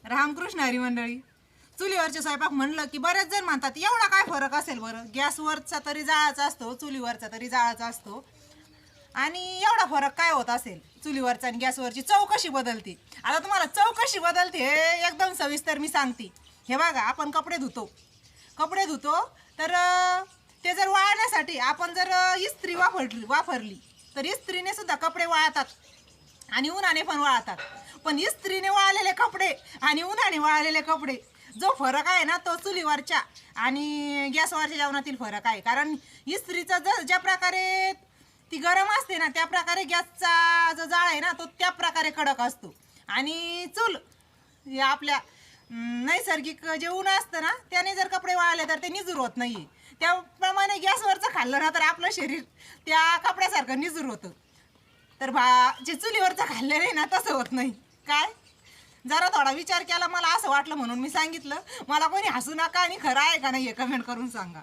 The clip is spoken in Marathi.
रामकृष्ण हरी मंडळी. चुलीवरचे स्वयंपाक म्हणलं की बरेच जण म्हणतात एवढा काय फरक असेल बरं, गॅसवरचा तरी जाळाचा असतो, चुलीवरचा तरी जाळाचा असतो, आणि एवढा फरक काय होत असेल चुलीवरचा आणि गॅसवरची चव कशी बदलते. आता तुम्हाला चव कशी बदलते हे एकदम सविस्तर मी सांगते. हे बघा, आपण कपडे धुतो तर ते जर वाळण्यासाठी आपण जर इस्त्री वापरली तर इस्त्रीने सुद्धा कपडे वाळतात आणि उन्हाने पण वाळतात. पण इस्त्रीने वाळलेले कपडे आणि उन्हाने वाळलेले कपडे, जो फरक आहे ना तो चुलीवरच्या आणि गॅसवरच्या जेवणातील फरक आहे. कारण इस्त्रीचा ज्या प्रकारे ती गरम असते ना त्या प्रकारे गॅसचा जो जाळ आहे ना तो त्या प्रकारे कडक असतो. आणि चूल हे आपल्या नैसर्गिक जे ऊन असतं ना त्याने जर कपडे वाळले तर ते निजूर होत नाही. त्याप्रमाणे गॅसवरचं खाल्लं ना तर आपलं शरीर त्या कपड्यासारखं निजूर होतं. तर जे चुलीवरचं खाल्लेलं आहे ना तसं होत नाही. काय, जरा थोडा विचार केला, मला असं वाटलं म्हणून मी सांगितलं. मला कोणी हसू नका आणि खरं आहे का नाही हे कमेंट करून सांगा.